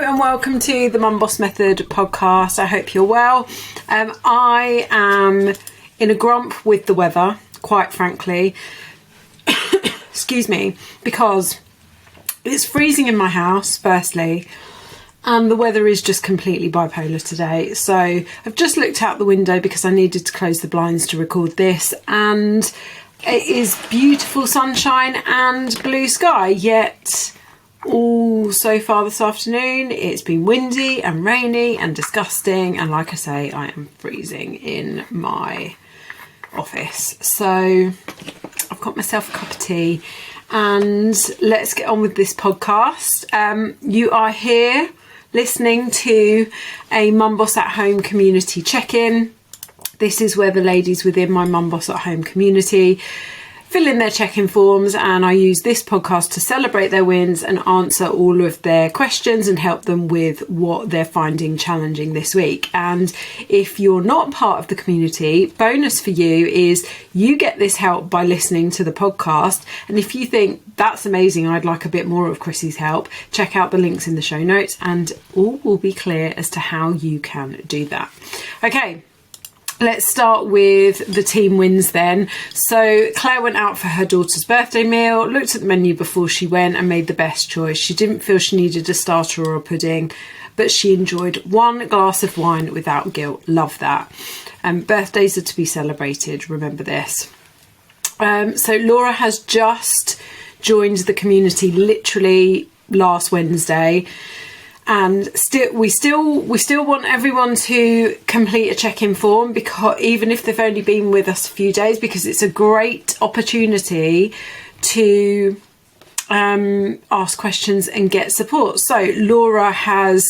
and welcome to the Mum Boss Method podcast. I hope you're well. I am in a grump with the weather, quite frankly. Excuse me, because it's freezing in my house, firstly, and the weather is just completely bipolar today. So I've just looked out the window because I needed to close the blinds to record this, and it is beautiful sunshine and blue sky, yet so far this afternoon it's been windy and rainy and disgusting, and like I say, I am freezing in my office. So I've got myself a cup of tea and let's get on with this podcast. You are here listening to a Mum Boss at Home community check-in. This is where the ladies within my Mum Boss at Home community fill in their check-in forms, and I use this podcast to celebrate their wins and answer all of their questions and help them with what they're finding challenging this week. And if you're not part of the community, bonus for you is you get this help by listening to the podcast. And if you think that's amazing, I'd like a bit more of Chrissy's help, check out the links in the show notes and all will be clear as to how you can do that. Okay. Let's start with the team wins then. So Claire went out for her daughter's birthday meal, looked at the menu before she went and made the best choice. She didn't feel she needed a starter or a pudding, but she enjoyed one glass of wine without guilt. Love that. Birthdays are to be celebrated, remember this. So Laura has just joined the community literally last Wednesday. And we still want everyone to complete a check-in form, because even if they've only been with us a few days, because it's a great opportunity to ask questions and get support. So Laura has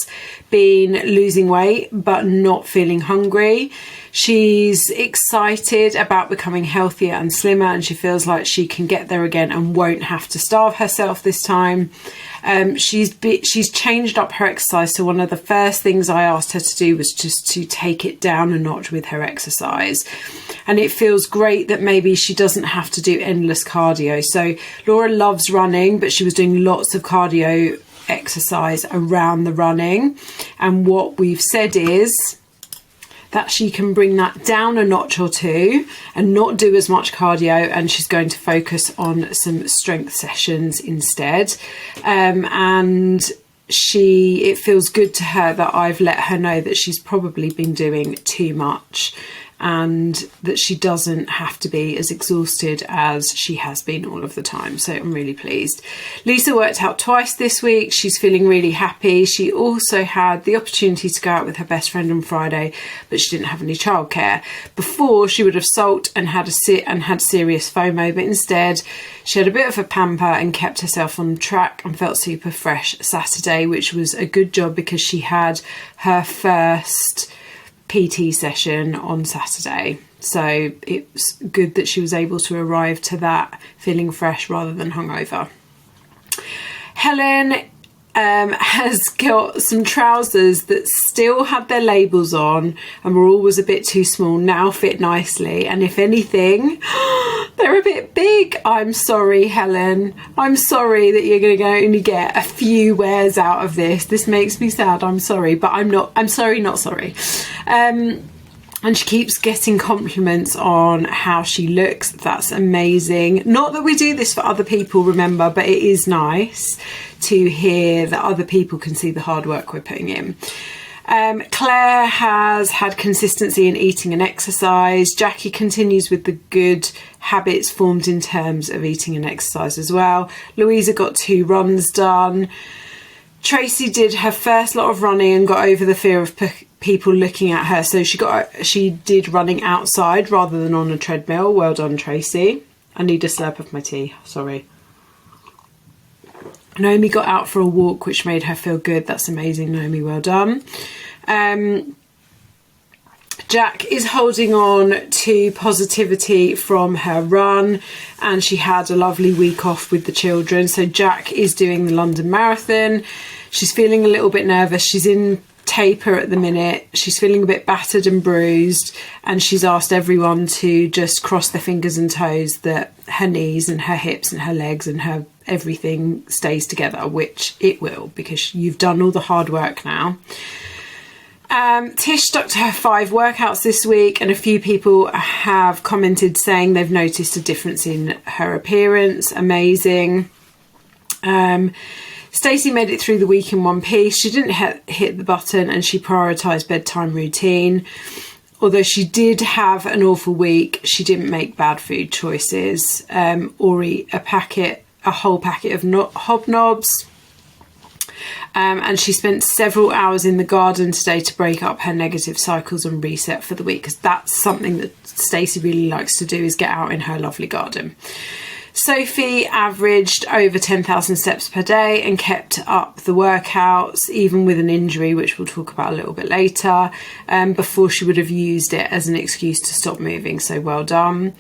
been losing weight but not feeling hungry. She's excited about becoming healthier and slimmer, and she feels like she can get there again and won't have to starve herself this time. She's changed up her exercise, so one of the first things I asked her to do was just to take it down a notch with her exercise. And it feels great that maybe she doesn't have to do endless cardio. So Laura loves running, but she was doing lots of cardio exercise around the running. And what we've said is that she can bring that down a notch or two and not do as much cardio, and she's going to focus on some strength sessions instead. And it feels good to her that I've let her know that she's probably been doing too much and that she doesn't have to be as exhausted as she has been all of the time. So I'm really pleased. Lisa worked out twice this week. She's feeling really happy. She also had the opportunity to go out with her best friend on Friday, but she didn't have any childcare. Before, she would have sulked and had serious FOMO, but instead she had a bit of a pamper and kept herself on track and felt super fresh Saturday, which was a good job because she had her first PT session on Saturday. So it's good that she was able to arrive to that feeling fresh rather than hungover. Helen has got some trousers that still had their labels on and were always a bit too small, now fit nicely, and if anything they're a bit big. I'm sorry, Helen. I'm sorry that you're going to only get a few wears out of this. This makes me sad. I'm sorry, but I'm sorry, not sorry. And she keeps getting compliments on how she looks. That's amazing. Not that we do this for other people, remember, but it is nice to hear that other people can see the hard work we're putting in. Claire has had consistency in eating and exercise. Jackie continues with the good habits formed in terms of eating and exercise as well. Louisa got 2 runs done. Tracy did her first lot of running and got over the fear of people looking at her, so she did running outside rather than on a treadmill. Well done, Tracy. I need a slurp of my tea, sorry. Naomi got out for a walk, which made her feel good. That's amazing, Naomi, well done. Jack is holding on to positivity from her run, and she had a lovely week off with the children. So Jack is doing the London Marathon. She's feeling a little bit nervous. She's in taper at the minute. She's feeling a bit battered and bruised, and she's asked everyone to just cross their fingers and toes that her knees and her hips and her legs and her everything stays together, which it will, because you've done all the hard work now. Tish stuck to her 5 workouts this week, and a few people have commented saying they've noticed a difference in her appearance. Amazing. Stacey made it through the week in one piece. She didn't hit the button, and she prioritised bedtime routine. Although she did have an awful week, she didn't make bad food choices or eat a whole packet of hobnobs. And she spent several hours in the garden today to break up her negative cycles and reset for the week, because that's something that Stacey really likes to do, is get out in her lovely garden. Sophie averaged over 10,000 steps per day and kept up the workouts, even with an injury, which we'll talk about a little bit later, before she would have used it as an excuse to stop moving. So well done.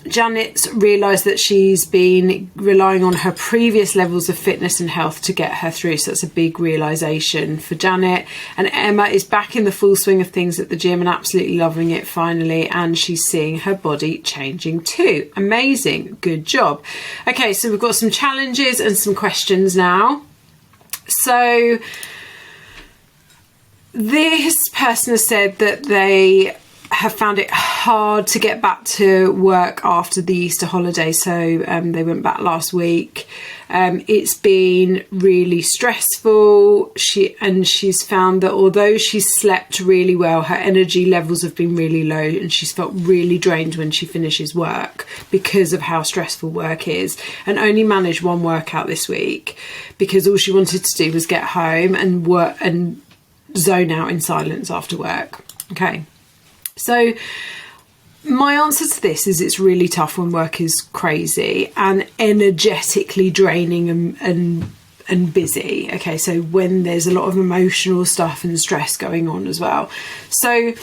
Janet's realised that she's been relying on her previous levels of fitness and health to get her through, so that's a big realisation for Janet. And Emma is back in the full swing of things at the gym and absolutely loving it finally, and she's seeing her body changing too. Amazing, good job. Okay, so we've got some challenges and some questions now. So this person has said that they have found it hard to get back to work after the Easter holiday, so they went back last week. It's been really stressful. She's found that although she's slept really well, her energy levels have been really low, and she's felt really drained when she finishes work because of how stressful work is, and only managed 1 workout this week because all she wanted to do was get home and work and zone out in silence after work. Okay. So my answer to this is it's really tough when work is crazy and energetically draining and busy. Okay, so when there's a lot of emotional stuff and stress going on as well. So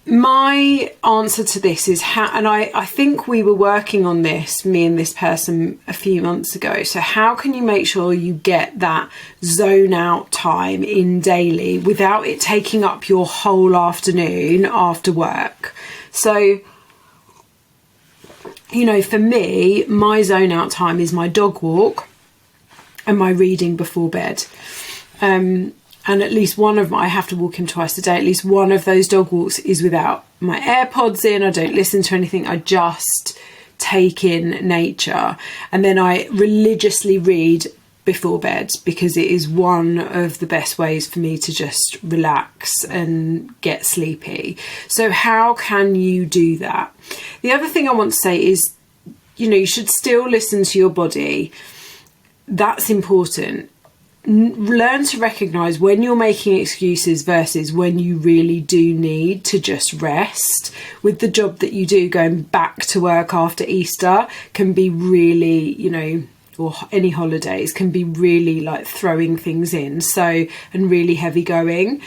my answer to this is and I think we were working on this, me and this person, a few months ago. So how can you make sure you get that zone out time in daily without it taking up your whole afternoon after work? So, you know, for me, my zone out time is my dog walk and my reading before bed. And at least one of I have to walk him twice a day. At least one of those dog walks is without my AirPods in. I don't listen to anything. I just take in nature. And then I religiously read before bed, because it is one of the best ways for me to just relax and get sleepy. So how can you do that? The other thing I want to say is, you know, you should still listen to your body. That's important. Learn to recognise when you're making excuses versus when you really do need to just rest. With the job that you do, going back to work after Easter can be really, you know, or any holidays can be really like throwing things in, so, and really heavy going.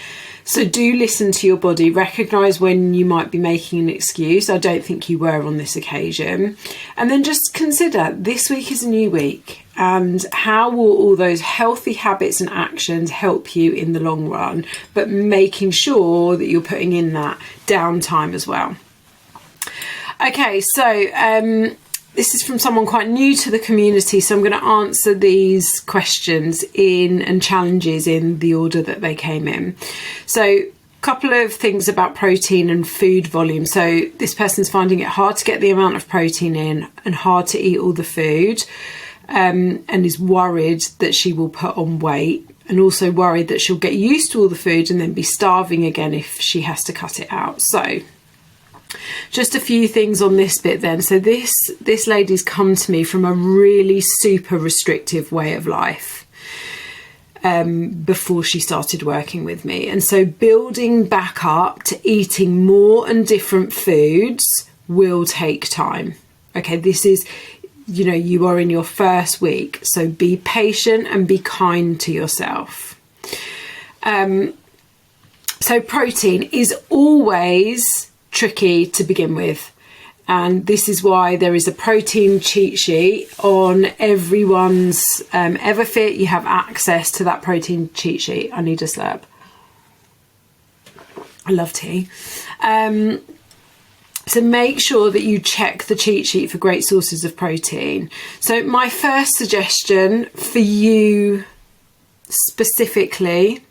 So do listen to your body, recognise when you might be making an excuse. I don't think you were on this occasion. And then just consider, this week is a new week, and how will all those healthy habits and actions help you in the long run, but making sure that you're putting in that downtime as well. Okay, so this is from someone quite new to the community, so I'm going to answer these questions and challenges in the order that they came in. So a couple of things about protein and food volume. So this person's finding it hard to get the amount of protein in and hard to eat all the food, and is worried that she will put on weight, and also worried that she'll get used to all the food and then be starving again if she has to cut it out. So just a few things on this bit then. So this lady's come to me from a really super restrictive way of life before she started working with me. And so building back up to eating more and different foods will take time. Okay, this is, you know, you are in your first week, so be patient and be kind to yourself. So protein is always tricky to begin with, and this is why there is a protein cheat sheet on everyone's Everfit. You have access to that protein cheat sheet. I need a slurp. I love tea. So make sure that you check the cheat sheet for great sources of protein. So my first suggestion for you specifically,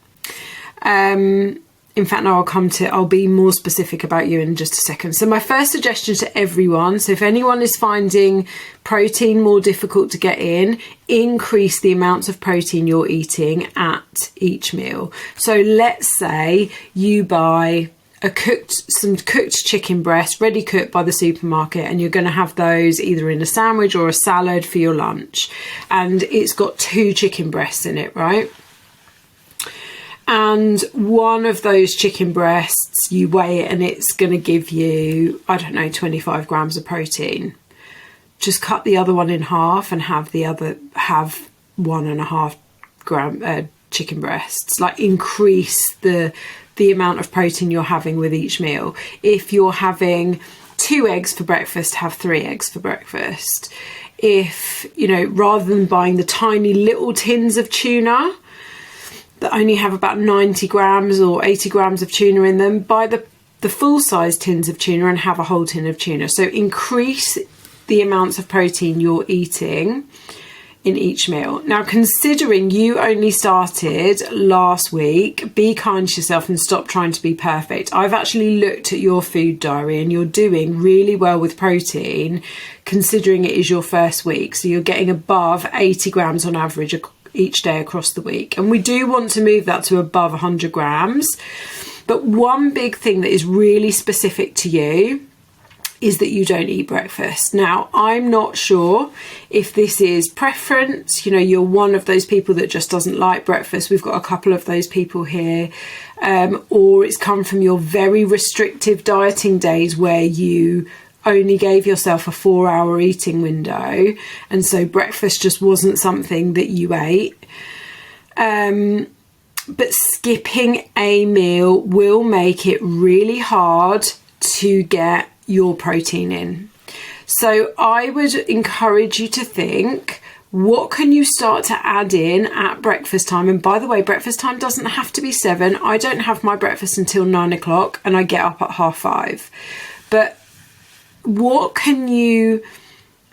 in fact, no, I'll be more specific about you in just a second. So my first suggestion to everyone, so if anyone is finding protein more difficult to get in, increase the amounts of protein you're eating at each meal. So let's say you buy some cooked chicken breast, ready cooked by the supermarket, and you're going to have those either in a sandwich or a salad for your lunch. And it's got 2 chicken breasts in it, right? And one of those chicken breasts, you weigh it and it's going to give you, 25 grams of protein. Just cut the other one in half and have 1.5 gram chicken breasts. Like, increase the amount of protein you're having with each meal. If you're having 2 eggs for breakfast, have 3 eggs for breakfast. If, rather than buying the tiny little tins of tuna that only have about 90 grams or 80 grams of tuna in them, buy the full size tins of tuna and have a whole tin of tuna. So increase the amounts of protein you're eating in each meal. Now, considering you only started last week, be kind to yourself and stop trying to be perfect. I've actually looked at your food diary and you're doing really well with protein, considering it is your first week. So you're getting above 80 grams on average each day across the week. And we do want to move that to above 100 grams. But one big thing that is really specific to you is that you don't eat breakfast. Now, I'm not sure if this is preference. You're one of those people that just doesn't like breakfast. We've got a couple of those people here. Or it's come from your very restrictive dieting days where you only gave yourself a 4-hour eating window, and so breakfast just wasn't something that you ate. But skipping a meal will make it really hard to get your protein in. So I would encourage you to think, what can you start to add in at breakfast time? And by the way, breakfast time doesn't have to be 7. I don't have my breakfast until 9 o'clock and I get up at 5:30. But what can you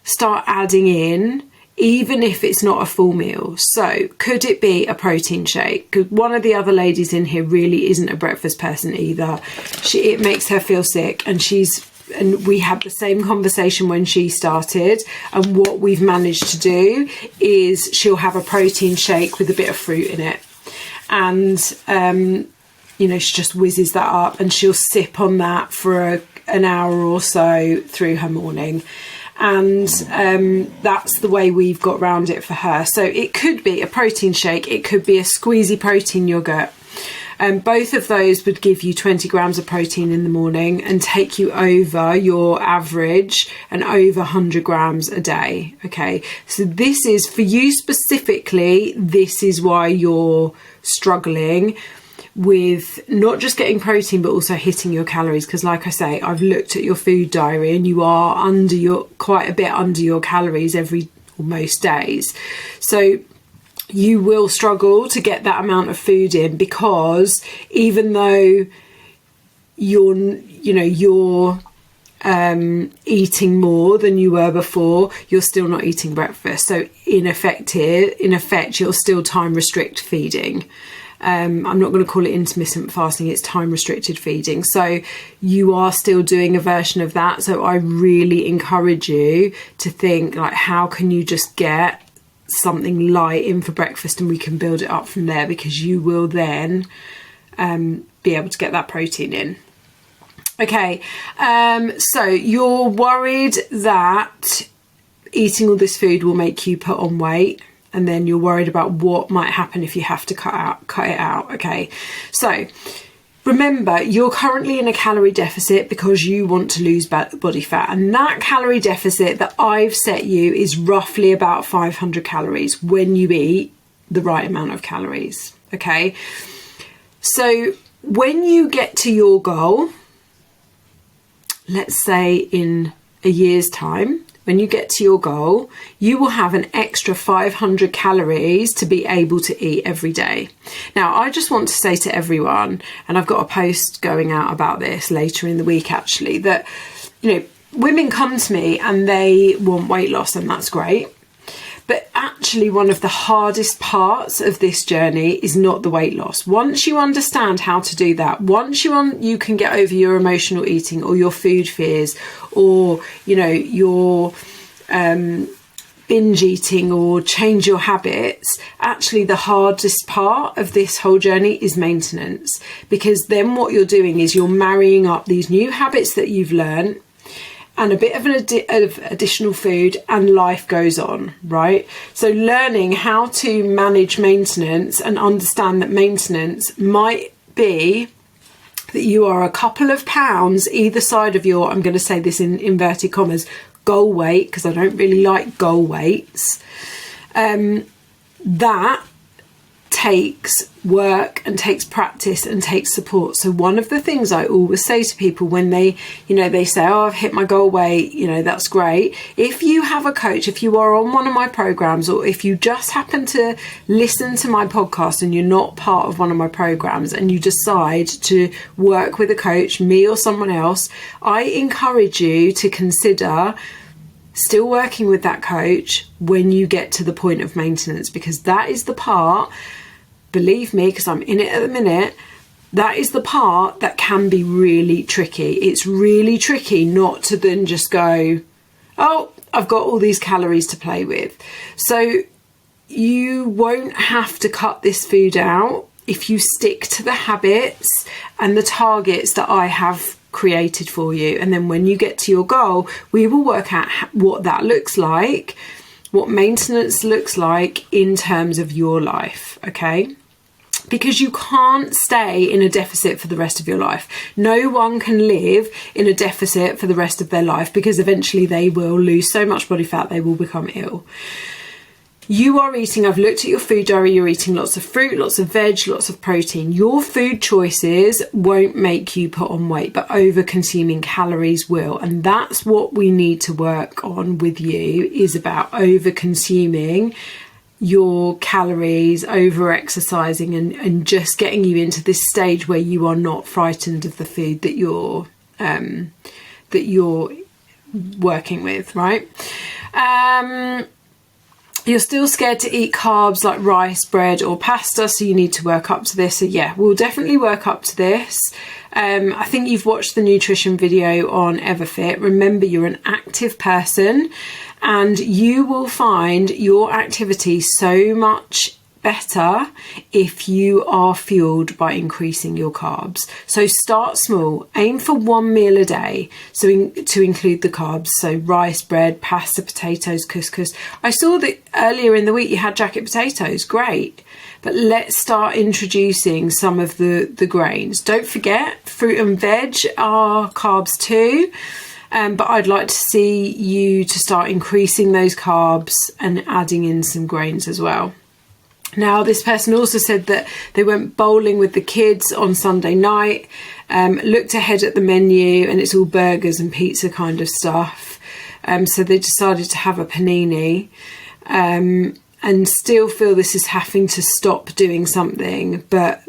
start adding in, even if it's not a full meal? So could it be a protein shake? Because one of the other ladies in here really isn't a breakfast person either. It makes her feel sick, and we had the same conversation when she started, and what we've managed to do is she'll have a protein shake with a bit of fruit in it, and she just whizzes that up and she'll sip on that for an hour or so through her morning. And that's the way we've got around it for her. So it could be a protein shake, it could be a squeezy protein yogurt. Both of those would give you 20 grams of protein in the morning and take you over your average and over 100 grams a day. Okay, so this is for you specifically. This is why you're struggling with not just getting protein but also hitting your calories, because like I say, I've looked at your food diary and you are quite a bit under your calories most days. So you will struggle to get that amount of food in, because even though you're eating more than you were before, you're still not eating breakfast. So in effect, you're still time restrict feeding. I'm not going to call it intermittent fasting, it's time restricted feeding. So you are still doing a version of that. So I really encourage you to think, like, how can you just get something light in for breakfast and we can build it up from there, because you will then be able to get that protein in. Okay, so you're worried that eating all this food will make you put on weight, and then you're worried about what might happen if you have to cut it out. Okay, so remember, you're currently in a calorie deficit because you want to lose body fat, and that calorie deficit that I've set you is roughly about 500 calories when you eat the right amount of calories. Okay, so when you get to your goal, let's say in a year's time, when you get to your goal, you will have an extra 500 calories to be able to eat every day. Now, I just want to say to everyone, and I've got a post going out about this later in the week actually, that women come to me and they want weight loss, and that's great. But actually, one of the hardest parts of this journey is not the weight loss. Once you understand how to do that, once you can get over your emotional eating or your food fears, or, your binge eating, or change your habits, actually the hardest part of this whole journey is maintenance. Because then what you're doing is you're marrying up these new habits that you've learned and a bit of additional food, and life goes on, right? So learning how to manage maintenance and understand that maintenance might be that you are a couple of pounds either side of your, I'm going to say this in inverted commas, goal weight, because I don't really like goal weights. That takes work and takes practice and takes support. So one of the things I always say to people when they say, oh, I've hit my goal weight, that's great. If you have a coach, if you are on one of my programs, or if you just happen to listen to my podcast and you're not part of one of my programs and you decide to work with a coach, me or someone else, I encourage you to consider still working with that coach when you get to the point of maintenance, because that is the part, believe me, because I'm in it at the minute, that is the part that can be really tricky. It's really tricky not to then just go, oh, I've got all these calories to play with. So you won't have to cut this food out if you stick to the habits and the targets that I have created for you. And then when you get to your goal, we will work out what that looks like, what maintenance looks like in terms of your life, okay? Because you can't stay in a deficit for the rest of your life. No one can live in a deficit for the rest of their life, because eventually they will lose so much body fat they will become ill. You are eating, I've looked at your food diary, you're eating lots of fruit, lots of veg, lots of protein. Your food choices won't make you put on weight, but over consuming calories will. And that's what we need to work on with you, is about over consuming your calories, over exercising, and just getting you into this stage where you are not frightened of the food that you're working with, right? You're still scared to eat carbs like rice, bread or pasta, so you need to work up to this. So yeah, we'll definitely work up to this. I think you've watched the nutrition video on Everfit. Remember, you're an active person and you will find your activity so much better if you are fueled by increasing your carbs. So start small, aim for 1 meal a day, so to include the carbs, so rice, bread, pasta, potatoes, couscous. I saw that earlier in the week you had jacket potatoes, great, but let's start introducing some of the grains. Don't forget, fruit and veg are carbs too, but I'd like to see you to start increasing those carbs and adding in some grains as well. Now, this person also said that they went bowling with the kids on Sunday night, looked ahead at the menu and it's all burgers and pizza kind of stuff. So they decided to have a panini, and still feel this is having to stop doing something, but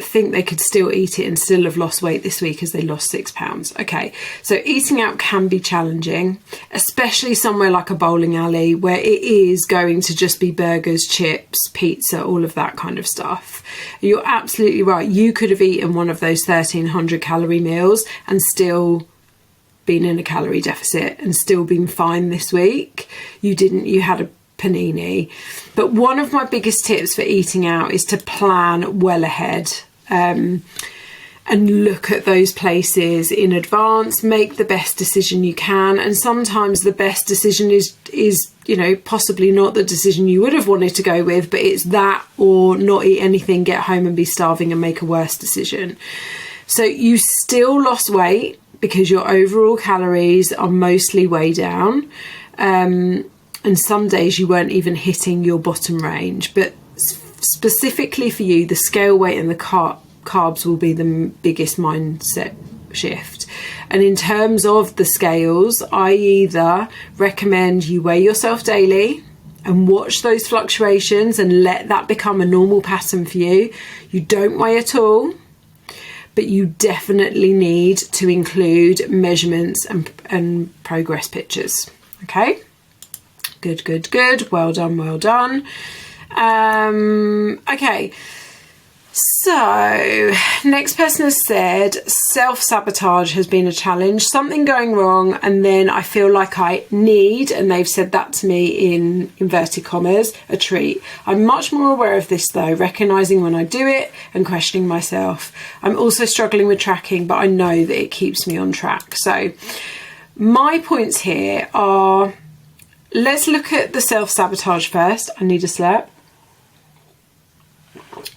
think they could still eat it and still have lost weight this week as they lost 6 pounds. Okay, so eating out can be challenging, especially somewhere like a bowling alley where it is going to just be burgers, chips, pizza, all of that kind of stuff. You're absolutely right. You could have eaten one of those 1,300 calorie meals and still been in a calorie deficit and still been fine this week. You didn't, you had a panini. But one of my biggest tips for eating out is to plan well ahead, and look at those places in advance. Make the best decision you can, and sometimes the best decision is possibly not the decision you would have wanted to go with, but it's that or not eat anything, get home and be starving and make a worse decision. So you still lost weight because your overall calories are mostly way down, and some days you weren't even hitting your bottom range. But specifically for you, the scale weight and the carbs will be the biggest mindset shift. And in terms of the scales, I either recommend you weigh yourself daily and watch those fluctuations and let that become a normal pattern for you. You don't weigh at all, but you definitely need to include measurements and progress pictures. Okay, good. Well done. Okay. So, next person has said, self-sabotage has been a challenge, something going wrong, and then I feel like I need, and they've said that to me in inverted commas, a treat. I'm much more aware of this though, recognising when I do it and questioning myself. I'm also struggling with tracking, but I know that it keeps me on track. So, my points here are, let's look at the self-sabotage first. I need a slurp.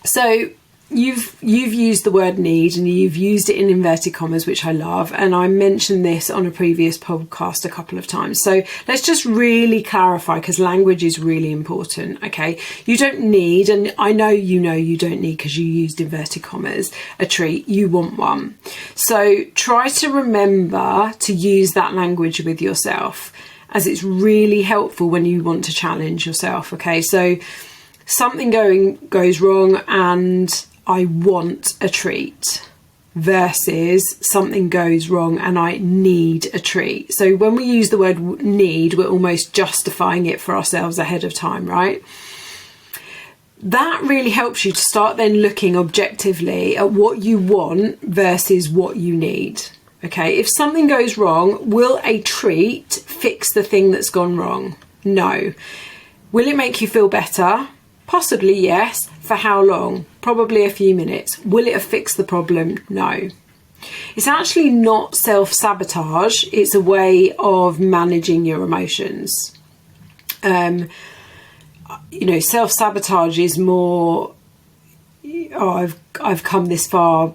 So, You've used the word need, and you've used it in inverted commas, which I love, and I mentioned this on a previous podcast a couple of times. So let's just really clarify, because language is really important. Okay, you don't need, and I know you don't need, because you used inverted commas, a treat. You want one. So try to remember to use that language with yourself, as it's really helpful when you want to challenge yourself. Okay, so something goes wrong and I want a treat, versus something goes wrong and I need a treat. So when we use the word need, we're almost justifying it for ourselves ahead of time, right? That really helps you to start then looking objectively at what you want versus what you need. Okay, if something goes wrong, will a treat fix the thing that's gone wrong? No. Will it make you feel better? Possibly, yes. For how long? Probably a few minutes. Will it have fixed the problem? No. It's actually not self-sabotage. It's a way of managing your emotions. Self-sabotage is more, I've come this far,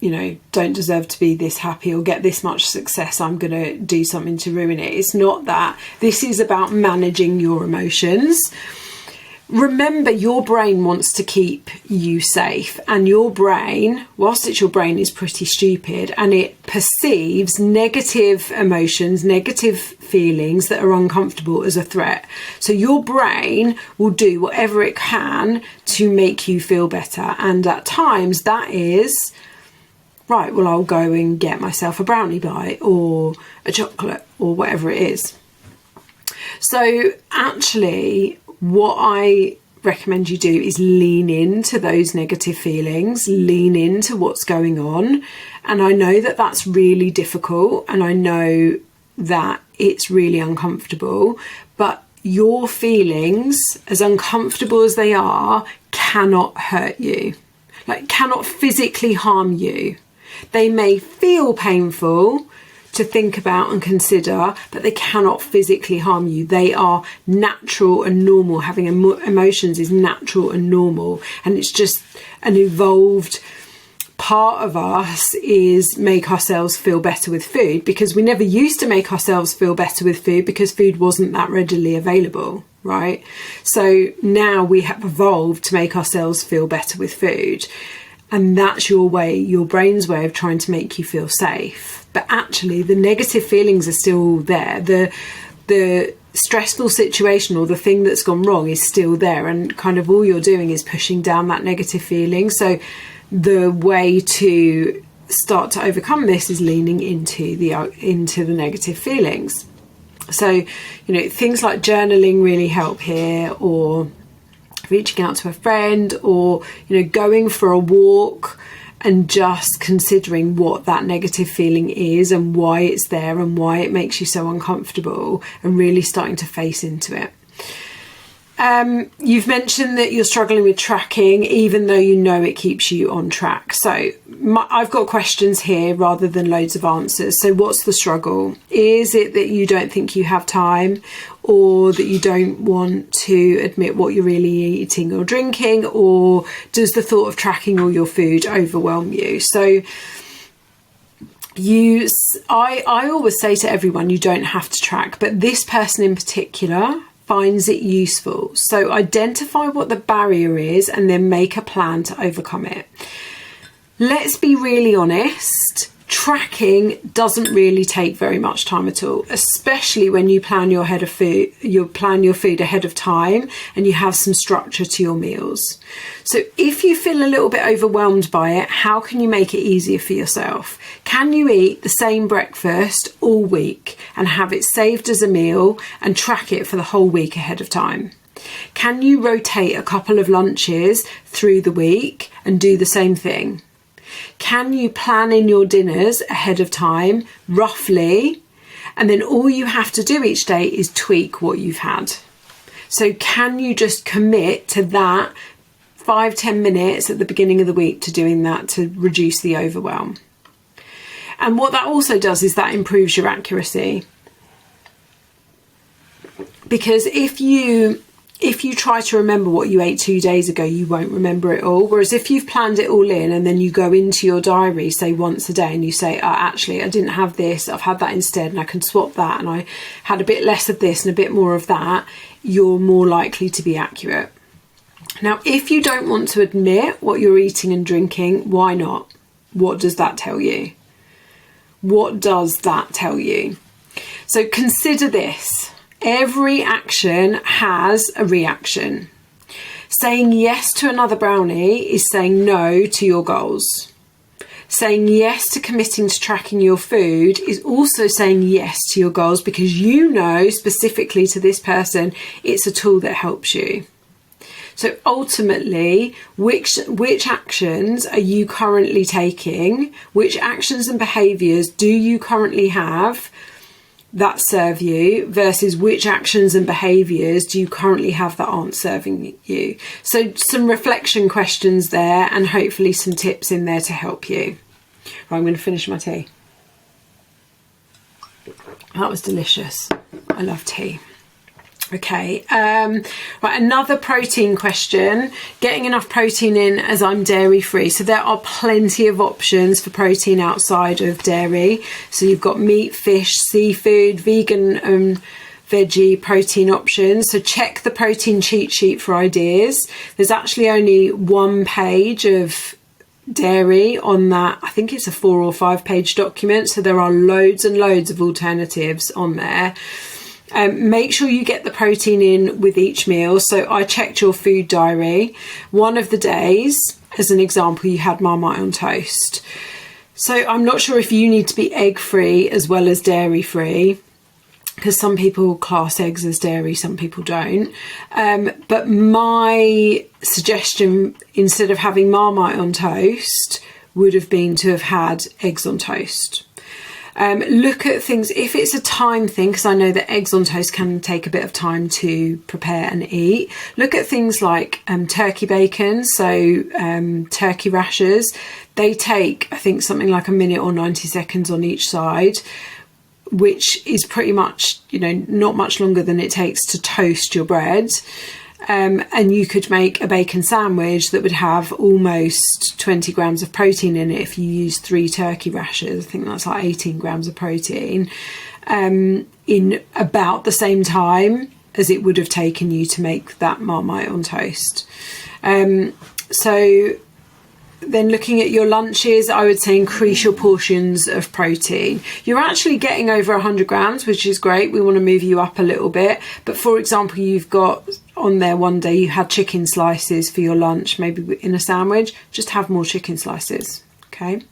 don't deserve to be this happy or get this much success. I'm going to do something to ruin it. It's not that. This is about managing your emotions. Remember, your brain wants to keep you safe, and your brain, whilst it's your brain, is pretty stupid, and it perceives negative emotions, negative feelings that are uncomfortable as a threat. So your brain will do whatever it can to make you feel better, and at times that is, right, well, I'll go and get myself a brownie bite or a chocolate or whatever it is. So actually, what I recommend you do is lean into those negative feelings, lean into what's going on. And I know that that's really difficult, and I know that it's really uncomfortable, but your feelings, as uncomfortable as they are, cannot hurt you, cannot physically harm you. They may feel painful to think about and consider, but they cannot physically harm you. They are natural and normal. Having emotions is natural and normal, and it's just an evolved part of us is make ourselves feel better with food, because we never used to make ourselves feel better with food because food wasn't that readily available, right? So now we have evolved to make ourselves feel better with food. And that's your brain's way of trying to make you feel safe. But actually, the negative feelings are still there. The stressful situation or the thing that's gone wrong is still there. And kind of all you're doing is pushing down that negative feeling. So the way to start to overcome this is leaning into the negative feelings. So, things like journaling really help here, or reaching out to a friend, or going for a walk and just considering what that negative feeling is and why it's there and why it makes you so uncomfortable, and really starting to face into it. You've mentioned that you're struggling with tracking, even though it keeps you on track. So I've got questions here rather than loads of answers. So what's the struggle? Is it that you don't think you have time, or that you don't want to admit what you're really eating or drinking, or does the thought of tracking all your food overwhelm you? So I always say to everyone, you don't have to track, but this person in particular finds it useful. So identify what the barrier is and then make a plan to overcome it. Let's be really honest. Tracking doesn't really take very much time at all, especially when you plan your food ahead of time and you have some structure to your meals. So if you feel a little bit overwhelmed by it, how can you make it easier for yourself? Can you eat the same breakfast all week and have it saved as a meal and track it for the whole week ahead of time? Can you rotate a couple of lunches through the week and do the same thing? Can you plan in your dinners ahead of time, roughly, and then all you have to do each day is tweak what you've had? So can you just commit to that 5-10 minutes at the beginning of the week to doing that to reduce the overwhelm? And what that also does is that improves your accuracy. Because if you try to remember what you ate 2 days ago, you won't remember it all. Whereas if you've planned it all in and then you go into your diary, say once a day, and you say, actually, I didn't have this, I've had that instead, and I can swap that, and I had a bit less of this and a bit more of that, you're more likely to be accurate. Now, if you don't want to admit what you're eating and drinking, why not? What does that tell you? What does that tell you? So consider this. Every action has a reaction. Saying yes to another brownie is saying no to your goals. Saying yes to committing to tracking your food is also saying yes to your goals, because you know specifically to this person it's a tool that helps you. So ultimately, which actions are you currently taking? Which actions and behaviours do you currently have that serve you, versus which actions and behaviours do you currently have that aren't serving you? So some reflection questions there, and hopefully some tips in there to help you. Right, I'm going to finish my tea. That was delicious. I love tea. Okay, right, another protein question. Getting enough protein in as I'm dairy free. So there are plenty of options for protein outside of dairy. So you've got meat, fish, seafood, vegan and veggie protein options. So check the protein cheat sheet for ideas. There's actually only one page of dairy on that. I think it's a 4 or 5 page document. So there are loads and loads of alternatives on there. Make sure you get the protein in with each meal. So I checked your food diary. One of the days, as an example, you had Marmite on toast. So I'm not sure if you need to be egg free as well as dairy free, because some people class eggs as dairy, some people don't. But my suggestion, instead of having Marmite on toast, would have been to have had eggs on toast. Look at things, if it's a time thing, because I know that eggs on toast can take a bit of time to prepare and eat. Look at things like turkey bacon, so turkey rashers. They take, I think, something like a minute or 90 seconds on each side, which is pretty much, not much longer than it takes to toast your bread. And you could make a bacon sandwich that would have almost 20 grams of protein in it if you use 3 turkey rashers. I think that's like 18 grams of protein in about the same time as it would have taken you to make that Marmite on toast. So then looking at your lunches, I would say increase your portions of protein. You're actually getting over 100 grams, which is great. We want to move you up a little bit. But for example, you've got on there one day you had chicken slices for your lunch, maybe in a sandwich. Just have more chicken slices. Okay.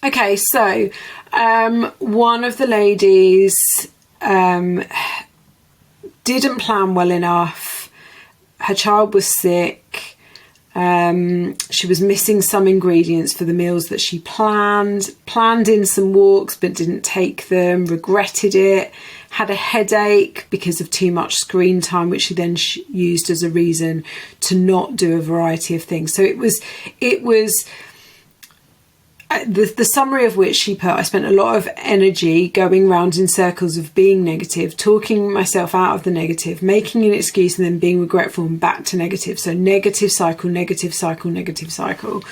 Okay, so one of the ladies didn't plan well enough. Her child was sick. She was missing some ingredients for the meals that she planned in some walks but didn't take them, regretted it, had a headache because of too much screen time, which she then used as a reason to not do a variety of things. So it was the summary of which she put, I spent a lot of energy going round in circles of being negative, talking myself out of the negative, making an excuse and then being regretful and back to negative. So negative cycle, negative cycle, negative cycle.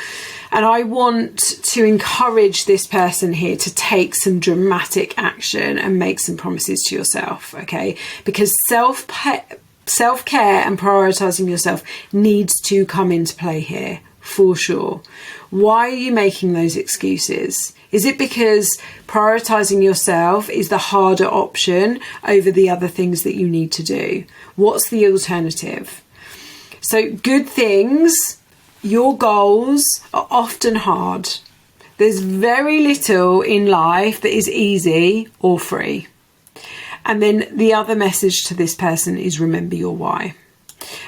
And I want to encourage this person here to take some dramatic action and make some promises to yourself, okay? Because self-care and prioritising yourself needs to come into play here for sure. Why are you making those excuses? Is it because prioritizing yourself is the harder option over the other things that you need to do? What's the alternative? So good things, your goals are often hard. There's very little in life that is easy or free. And then the other message to this person is remember your why.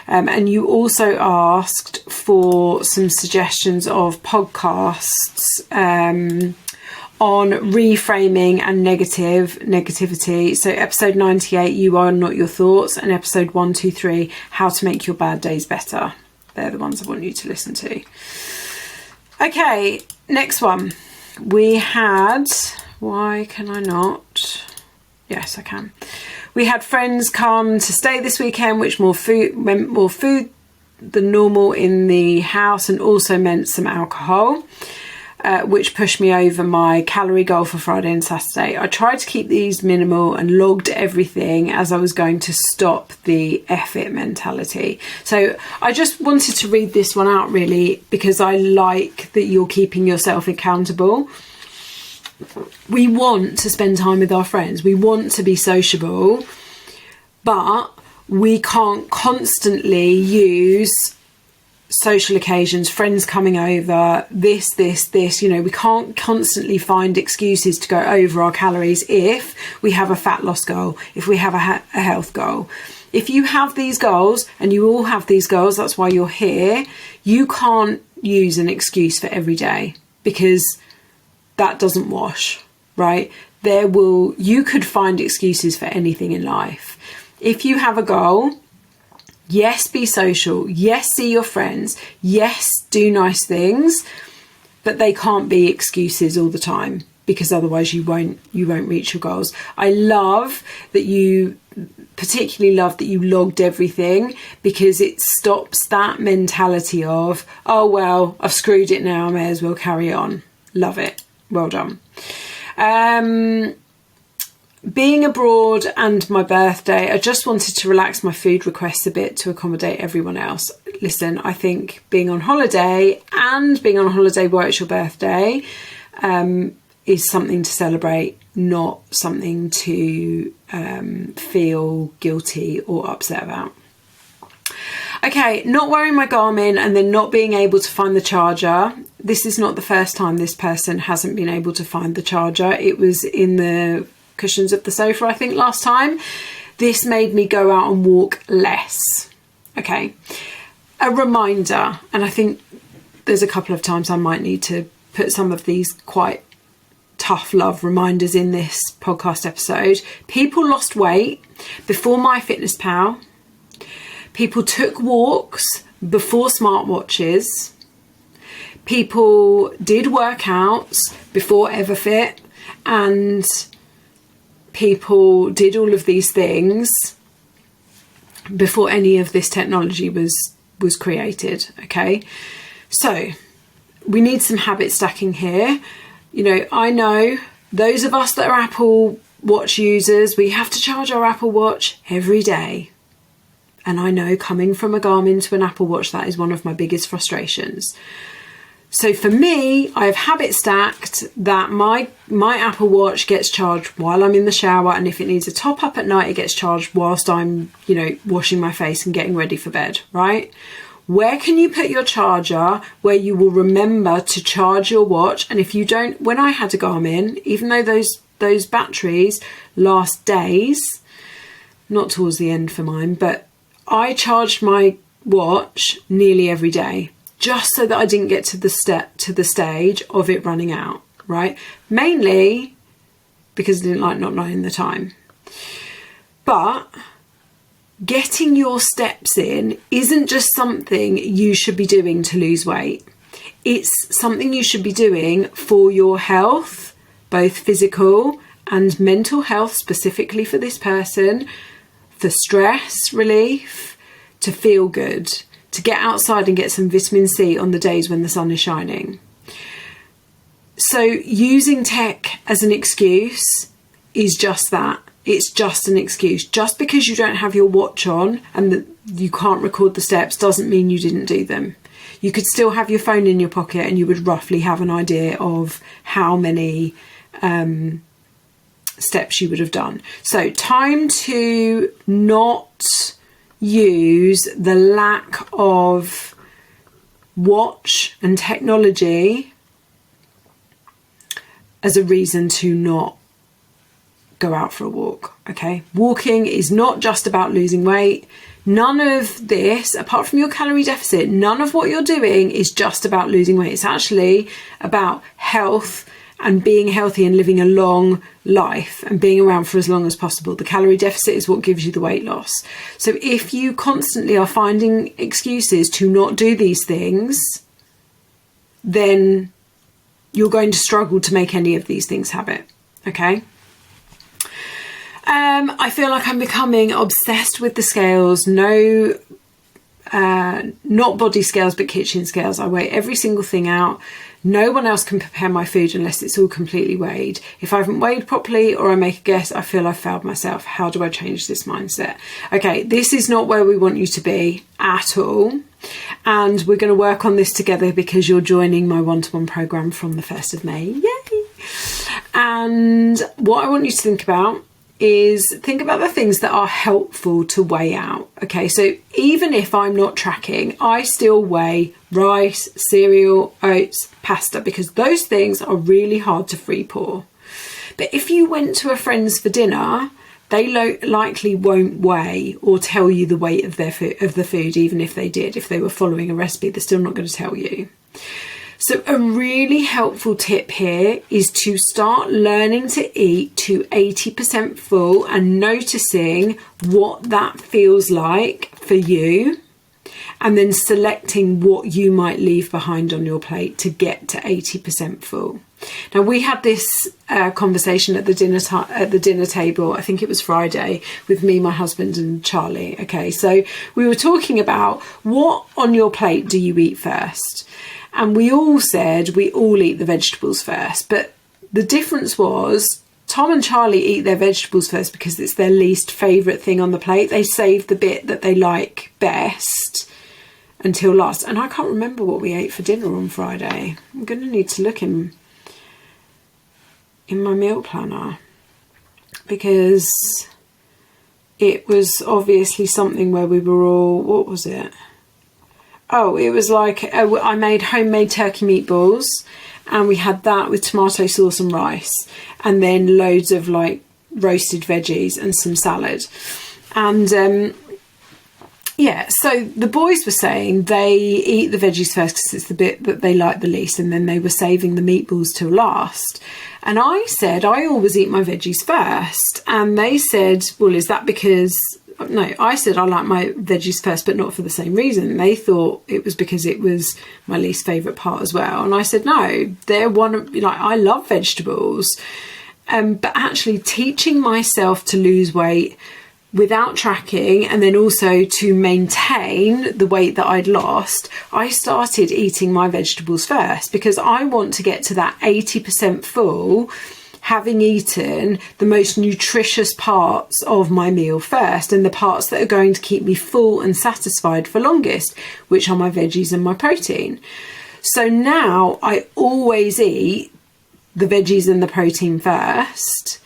And you also asked for some suggestions of podcasts on reframing and negativity. So episode 98, You Are Not Your Thoughts, and episode 123, How to Make Your Bad Days Better. They're the ones I want you to listen to. Okay, next one. We had, why can I not? Yes, I can. We had friends come to stay this weekend, which meant more food than normal in the house, and also meant some alcohol, which pushed me over my calorie goal for Friday and Saturday. I tried to keep these minimal and logged everything as I was going to stop the F it mentality. So I just wanted to read this one out really because I like that you're keeping yourself accountable. We want to spend time with our friends. We want to be sociable, but we can't constantly use social occasions, friends coming over, this, we can't constantly find excuses to go over our calories if we have a fat loss goal, if we have a health goal. If you have these goals, and you all have these goals, that's why you're here, you can't use an excuse for every day, because that doesn't wash, right? You could find excuses for anything in life. If you have a goal, yes, be social. Yes, see your friends. Yes, do nice things, but they can't be excuses all the time, because otherwise you won't reach your goals. I particularly love that you logged everything, because it stops that mentality of, oh, well, I've screwed it now, I may as well carry on. Love it. Well done. Being abroad and my birthday, I just wanted to relax my food requests a bit to accommodate everyone else. Listen, I think being on holiday where it's your birthday is something to celebrate, not something to feel guilty or upset about. Okay, not wearing my Garmin and then not being able to find the charger. This is not the first time this person hasn't been able to find the charger. It was in the cushions of the sofa, I think, last time. This made me go out and walk less. Okay, a reminder, and I think there's a couple of times I might need to put some of these quite tough love reminders in this podcast episode. People lost weight before MyFitnessPal. People took walks before smartwatches. People did workouts before Everfit, and people did all of these things before any of this technology was created. Okay, so we need some habit stacking here. I know those of us that are Apple Watch users, we have to charge our Apple Watch every day. And I know, coming from a Garmin to an Apple Watch, that is one of my biggest frustrations. So for me, I've habit stacked that my Apple Watch gets charged while I'm in the shower, and if it needs a top up at night, it gets charged whilst I'm, washing my face and getting ready for bed, right? Where can you put your charger where you will remember to charge your watch? And if you don't, when I had a Garmin, even though those batteries last days, not towards the end for mine, but I charged my watch nearly every day, just so that I didn't get to the stage of it running out, right? Mainly because I didn't like not knowing the time. But getting your steps in isn't just something you should be doing to lose weight. It's something you should be doing for your health, both physical and mental health, specifically for this person, for stress relief, to feel good, to get outside and get some vitamin C on the days when the sun is shining. So using tech as an excuse is just that. It's just an excuse. Just because you don't have your watch on and that you can't record the steps doesn't mean you didn't do them. You could still have your phone in your pocket and you would roughly have an idea of how many steps you would have done. So time to not use the lack of watch and technology as a reason to not go out for a walk. Okay, walking is not just about losing weight. None of this, apart from your calorie deficit, none of what you're doing is just about losing weight. It's actually about health and being healthy and living a long life and being around for as long as possible. The calorie deficit is what gives you the weight loss. So if you constantly are finding excuses to not do these things, then you're going to struggle to make any of these things habit. Okay? I feel like I'm becoming obsessed with the scales. No, not body scales, but kitchen scales. I weigh every single thing out. No one else can prepare my food unless it's all completely weighed. If I haven't weighed properly or I make a guess, I feel I've failed myself. How do I change this mindset? Okay, this is not where we want you to be at all. And we're going to work on this together because you're joining my one-to-one program from the 1st of May. Yay! And what I want you to think about is think about the things that are helpful to weigh out. Okay, so even if I'm not tracking, I still weigh rice, cereal, oats, pasta, because those things are really hard to free pour. But if you went to a friend's for dinner, they likely won't weigh or tell you the weight of their of the food, even if they did. If they were following a recipe, they're still not going to tell you. So a really helpful tip here is to start learning to eat to 80% full and noticing what that feels like for you, and then selecting what you might leave behind on your plate to get to 80% full. Now, we had this conversation at the dinner table, I think it was Friday, with me, my husband and Charlie. Okay, so we were talking about what on your plate do you eat first? And we all said we all eat the vegetables first. But the difference was Tom and Charlie eat their vegetables first because it's their least favourite thing on the plate. They save the bit that they like best until last. And I can't remember what we ate for dinner on Friday. I'm going to need to look in my meal planner, because it was obviously something where we were all, what was it? Oh, it was like, I made homemade turkey meatballs, and we had that with tomato sauce and rice, and then loads of like roasted veggies and some salad. And yeah, so the boys were saying they eat the veggies first because it's the bit that they like the least, and then they were saving the meatballs till last. And I said I always eat my veggies first, and they said, well, is that because... No, I said I like my veggies first, but not for the same reason. They thought it was because it was my least favourite part as well. And I said, no, they're one of, like, I love vegetables. But actually teaching myself to lose weight without tracking, and then also to maintain the weight that I'd lost, I started eating my vegetables first, because I want to get to that 80% full, having eaten the most nutritious parts of my meal first, and the parts that are going to keep me full and satisfied for longest, which are my veggies and my protein. So now I always eat the veggies and the protein first,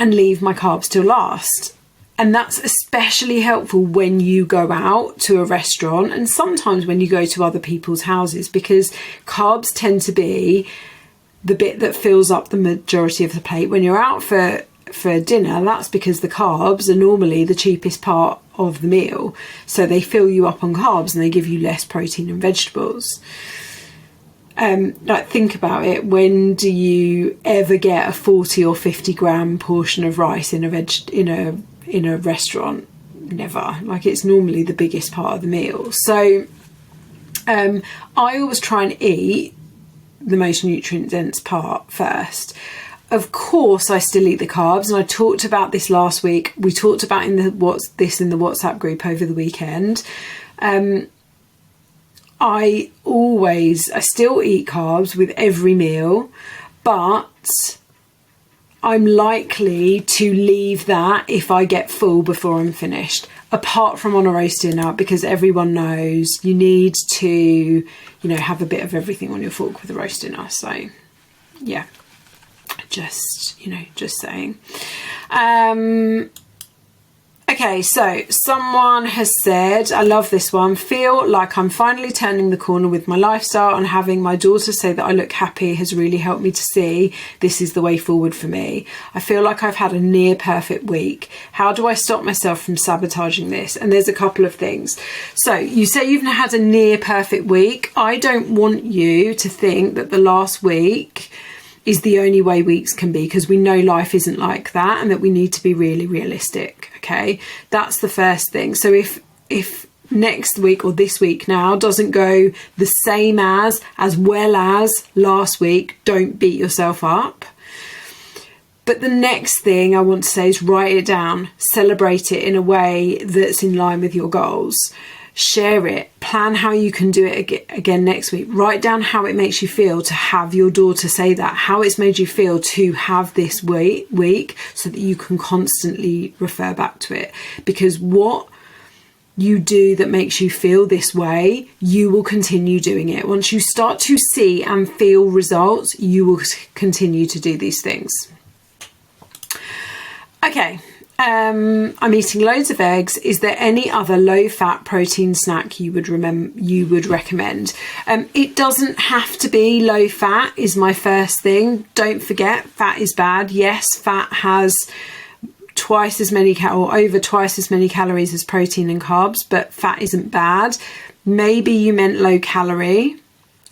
and leave my carbs till last. And that's especially helpful when you go out to a restaurant, and sometimes when you go to other people's houses, because carbs tend to be the bit that fills up the majority of the plate. When you're out for dinner, that's because the carbs are normally the cheapest part of the meal. So they fill you up on carbs and they give you less protein and vegetables. Like, think about it. When do you ever get a 40 or 50 gram portion of rice in a restaurant? Never. Like, it's normally the biggest part of the meal. So I always try and eat the most nutrient dense part first. Of course, I still eat the carbs, and I talked about this last week. We talked about in the WhatsApp group over the weekend. I still eat carbs with every meal, but I'm likely to leave that if I get full before I'm finished, apart from on a roast dinner, because everyone knows you need to, have a bit of everything on your fork with a roast dinner. So yeah, just saying. Okay, so someone has said, I love this one, feel like I'm finally turning the corner with my lifestyle, and having my daughter say that I look happy has really helped me to see this is the way forward for me. I feel like I've had a near perfect week. How do I stop myself from sabotaging this? And there's a couple of things. So you say you've had a near perfect week. I don't want you to think that the last week is the only way weeks can be, because we know life isn't like that, and that we need to be really realistic. Okay, that's the first thing. So if next week or this week now doesn't go the same as well as last week, don't beat yourself up. But the next thing I want to say is write it down, celebrate it in a way that's in line with your goals. Share it, plan how you can do it again next week. Write down how it makes you feel to have your daughter say that, how it's made you feel to have this week, so that you can constantly refer back to it. Because what you do that makes you feel this way, you will continue doing it. Once you start to see and feel results, you will continue to do these things. Okay. I'm eating loads of eggs. Is there any other low-fat protein snack you would recommend? It doesn't have to be low-fat is my first thing. Don't forget, fat is bad. Yes, fat has twice as many or over twice as many calories as protein and carbs, but fat isn't bad. Maybe you meant low calorie.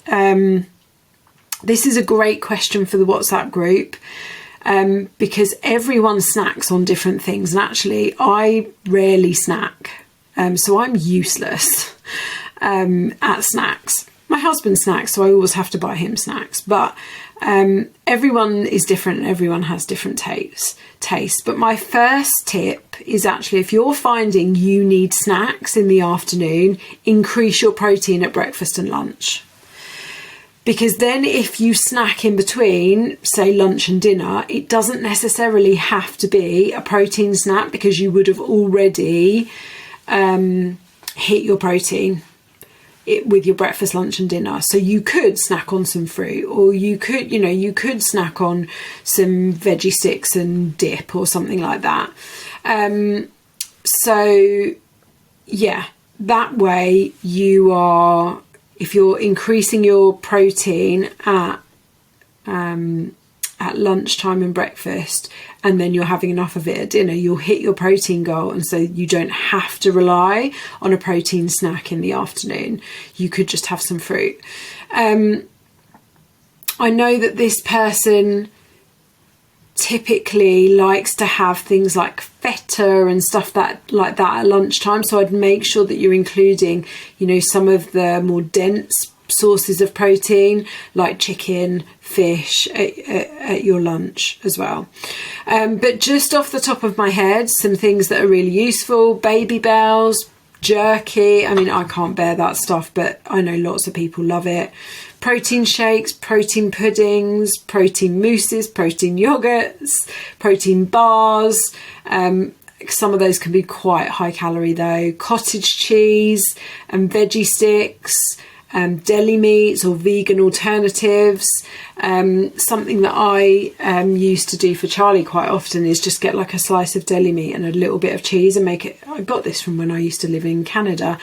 This is a great question for the WhatsApp group. Because everyone snacks on different things, and actually I rarely snack, so I'm useless at snacks. My husband snacks, so I always have to buy him snacks, but everyone is different and everyone has different tastes. But my first tip is actually, if you're finding you need snacks in the afternoon, increase your protein at breakfast and lunch. Because then if you snack in between, say lunch and dinner, it doesn't necessarily have to be a protein snack, because you would have already hit your protein with your breakfast, lunch and dinner. So you could snack on some fruit, or you could snack on some veggie sticks and dip or something like that. So yeah, that way you are... If you're increasing your protein at lunchtime and breakfast, and then you're having enough of it at dinner, you'll hit your protein goal, and so you don't have to rely on a protein snack in the afternoon. You could just have some fruit. I know that this person typically likes to have things like feta and stuff like that at lunchtime, so I'd make sure that you're including some of the more dense sources of protein like chicken, fish at your lunch as well. But just off the top of my head, some things that are really useful: Baby Bells, jerky. I mean, I can't bear that stuff, but I know lots of people love it. Protein shakes, protein puddings, protein mousses, protein yogurts, protein bars. Some of those can be quite high calorie though. Cottage cheese and veggie sticks, deli meats or vegan alternatives. Something that I used to do for Charlie quite often is just get like a slice of deli meat and a little bit of cheese and make it. I got this from when I used to live in Canada.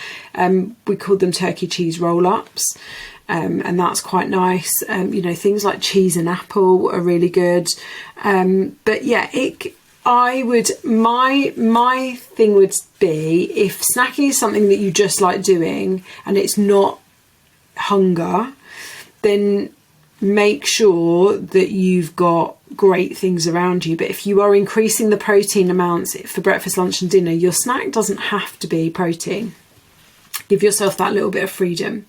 We called them turkey cheese roll-ups. And that's quite nice. Things like cheese and apple are really good. But yeah, my thing would be, if snacking is something that you just like doing and it's not hunger, then make sure that you've got great things around you. But if you are increasing the protein amounts for breakfast, lunch and dinner, your snack doesn't have to be protein. Give yourself that little bit of freedom.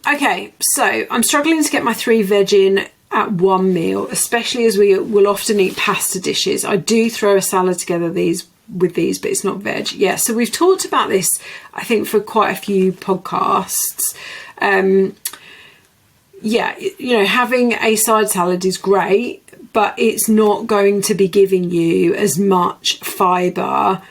Okay, so I'm struggling to get my 3 veg in at one meal, especially as we will often eat pasta dishes. I do throw a salad together with these, but it's not veg. Yeah, so we've talked about this, I think, for quite a few podcasts. yeah, you know, having a side salad is great, but it's not going to be giving you as much fibre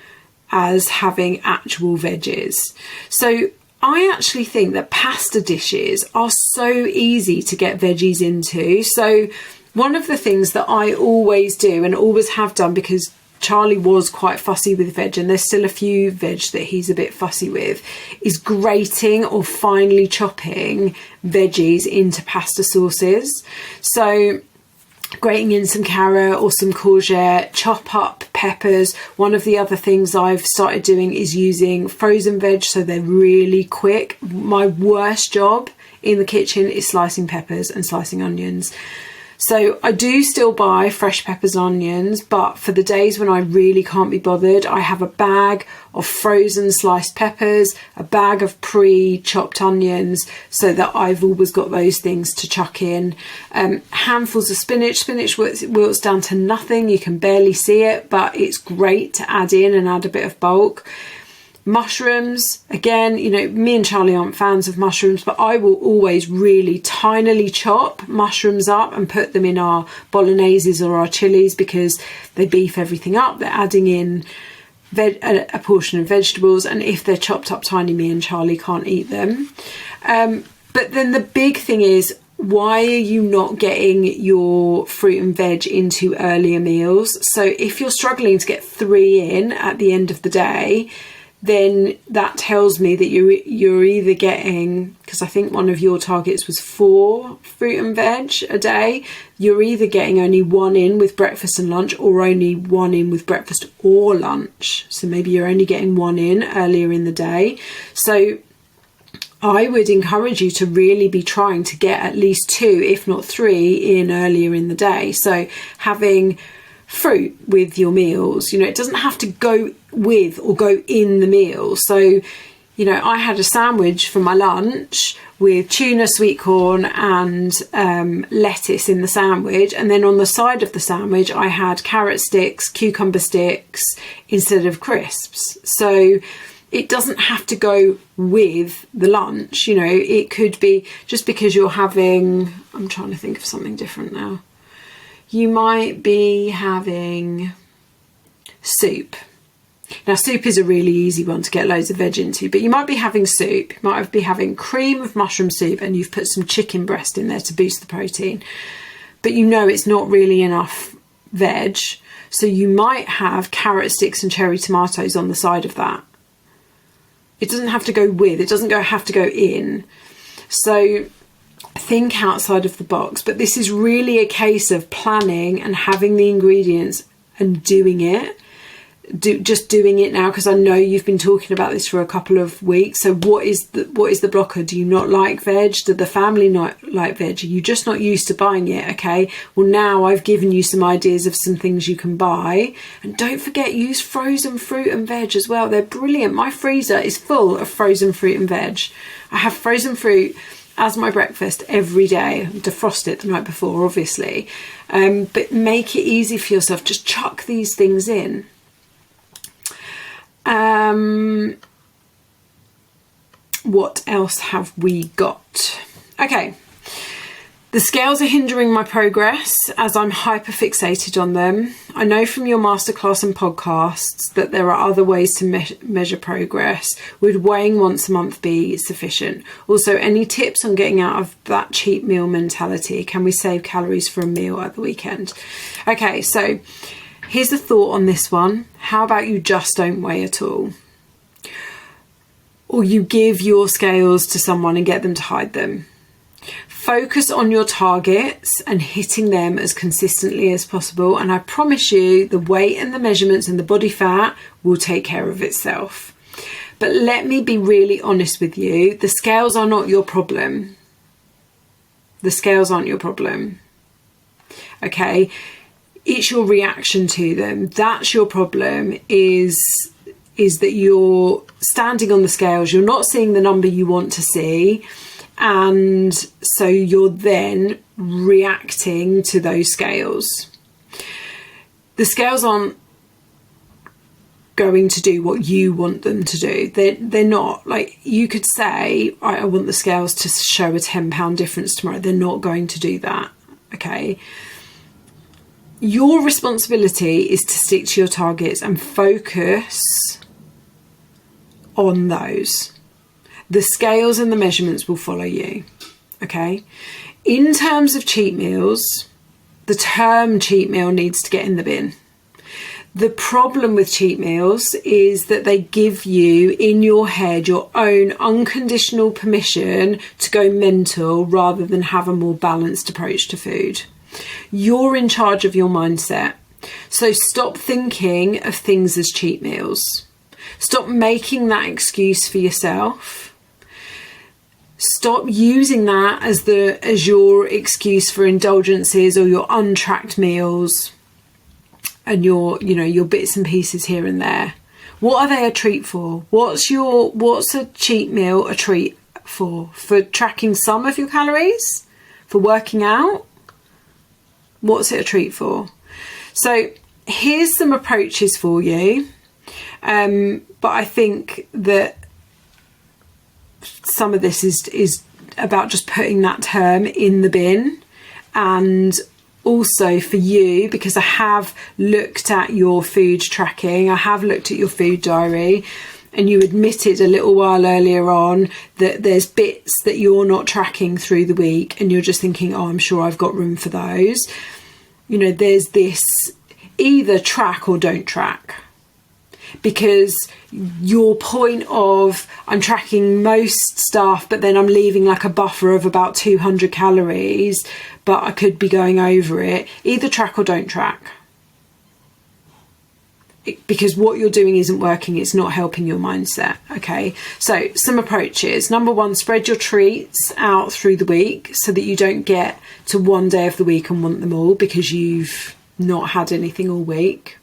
as having actual veggies. So I actually think that pasta dishes are so easy to get veggies into. So one of the things that I always do and always have done, because Charlie was quite fussy with veg, and there's still a few veg that he's a bit fussy with, is grating or finely chopping veggies into pasta sauces. So grating in some carrot or some courgette, chop up peppers. One of the other things I've started doing is using frozen veg, so they're really quick. My worst job in the kitchen is slicing peppers and slicing onions. So I do still buy fresh peppers and onions, but for the days when I really can't be bothered, I have a bag of frozen sliced peppers, a bag of pre-chopped onions, so that I've always got those things to chuck in. Handfuls of spinach. Spinach wilts down to nothing. You can barely see it, but it's great to add in and add a bit of bulk. Mushrooms, again, you know, me and Charlie aren't fans of mushrooms, but I will always really tinily chop mushrooms up and put them in our bologneses or our chilies, because they beef everything up. They're adding in a portion of vegetables, and if they're chopped up tiny, me and Charlie can't eat them. But then the big thing is, why are you not getting your fruit and veg into earlier meals? So if you're struggling to get 3 in at the end of the day, then that tells me that you're either getting, because I think one of your targets was 4 fruit and veg a day, you're either getting only 1 in with breakfast and lunch, or only 1 in with breakfast or lunch. So maybe you're only getting 1 in earlier in the day. So I would encourage you to really be trying to get at least 2, if not 3, in earlier in the day. So having fruit with your meals, you know, it doesn't have to go with or go in the meal. So, you know, I had a sandwich for my lunch with tuna, sweet corn and lettuce in the sandwich, and then on the side of the sandwich I had carrot sticks, cucumber sticks instead of crisps. So it doesn't have to go with the lunch, you know. It could be just because you're having, I'm trying to think of something different now. You might be having soup. Now, soup is a really easy one to get loads of veg into, but you might be having soup. You might be having cream of mushroom soup, and you've put some chicken breast in there to boost the protein. But you know it's not really enough veg, so you might have carrot sticks and cherry tomatoes on the side of that. It doesn't have to go with, it doesn't have to go in. So think outside of the box, but this is really a case of planning and having the ingredients and doing it. Just doing it now, because I know you've been talking about this for a couple of weeks. So what is the blocker? Do you not like veg? Do the family not like veg? Are you just not used to buying it? Okay, well, now I've given you some ideas of some things you can buy. And don't forget, use frozen fruit and veg as well. They're brilliant. My freezer is full of frozen fruit and veg. I have frozen fruit as my breakfast every day. Defrost it the night before, obviously, but make it easy for yourself. Just chuck these things in. What else have we got? Okay, the scales are hindering my progress as I'm hyper fixated on them. I know from your masterclass and podcasts that there are other ways to measure progress. Would weighing once a month be sufficient? Also, any tips on getting out of that cheap meal mentality? Can we save calories for a meal at the weekend? Okay, so here's a thought on this one. How about you just don't weigh at all? Or you give your scales to someone and get them to hide them. Focus on your targets and hitting them as consistently as possible. And I promise you, the weight and the measurements and the body fat will take care of itself. But let me be really honest with you. The scales are not your problem. The scales aren't your problem. Okay? It's your reaction to them. That's your problem, is that you're standing on the scales, you're not seeing the number you want to see, and so you're then reacting to those scales. The scales aren't going to do what you want them to do. They're not. Like, you could say, I want the scales to show a 10-pound difference tomorrow. They're not going to do that, okay? Your responsibility is to stick to your targets and focus on those. The scales and the measurements will follow you, okay? In terms of cheat meals, the term cheat meal needs to get in the bin. The problem with cheat meals is that they give you, in your head, your own unconditional permission to go mental rather than have a more balanced approach to food. You're in charge of your mindset. So stop thinking of things as cheat meals. Stop making that excuse for yourself. Stop using that as your excuse for indulgences or your untracked meals and your bits and pieces here and there. What are they a treat for? What's a cheat meal a treat for? For tracking some of your calories? For working out? What's it a treat for? So here's some approaches for you. But I think that some of this is about just putting that term in the bin. And also for you, because I have looked at your food tracking, I have looked at your food diary, and you admitted a little while earlier on that there's bits that you're not tracking through the week and you're just thinking, oh, I'm sure I've got room for those. There's this either track or don't track. Because your point of I'm tracking most stuff, but then I'm leaving like a buffer of about 200 calories, but I could be going over it. Either track or don't track. Because what you're doing isn't working. It's not helping your mindset. Okay. So some approaches. Number one, spread your treats out through the week so that you don't get to one day of the week and want them all because you've not had anything all week.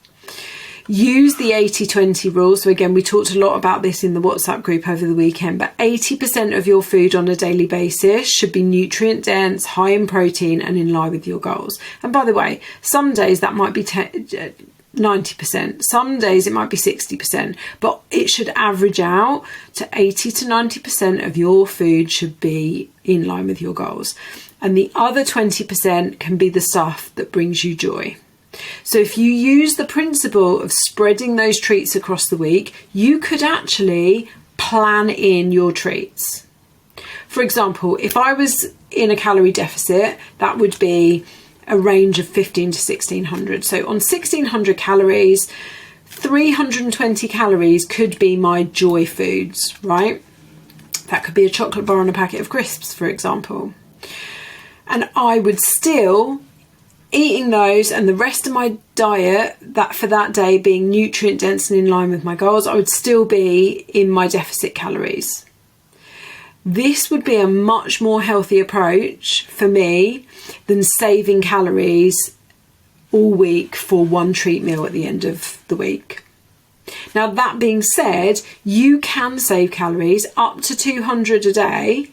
Use the 80-20 rule. So again, we talked a lot about this in the WhatsApp group over the weekend, but 80% of your food on a daily basis should be nutrient dense, high in protein and in line with your goals. And by the way, some days that might be 90%, some days it might be 60%, but it should average out to 80 to 90% of your food should be in line with your goals. And the other 20% can be the stuff that brings you joy. So if you use the principle of spreading those treats across the week, you could actually plan in your treats. For example, if I was in a calorie deficit, that would be a range of 15 to 1600. So on 1600 calories, 320 calories could be my joy foods, right? That could be a chocolate bar and a packet of crisps, for example. And I would still eating those and the rest of my diet that for that day being nutrient dense and in line with my goals, I would still be in my deficit calories. This would be a much more healthy approach for me than saving calories all week for one treat meal at the end of the week. Now, that being said, you can save calories up to 200 a day.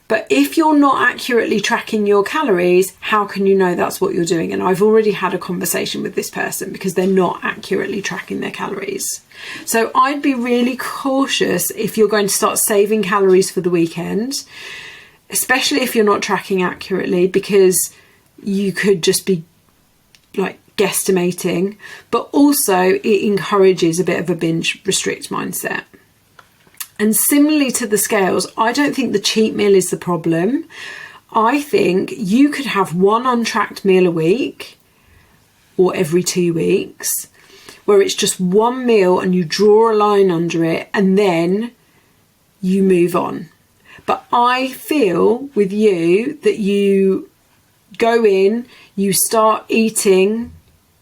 But if you're not accurately tracking your calories, how can you know that's what you're doing? And I've already had a conversation with this person because they're not accurately tracking their calories. So I'd be really cautious if you're going to start saving calories for the weekend, especially if you're not tracking accurately, because you could just be like guesstimating. But also it encourages a bit of a binge restrict mindset. And similarly to the scales, I don't think the cheat meal is the problem. I think you could have one untracked meal a week or every 2 weeks where it's just one meal and you draw a line under it and then you move on. But I feel with you that you go in, you start eating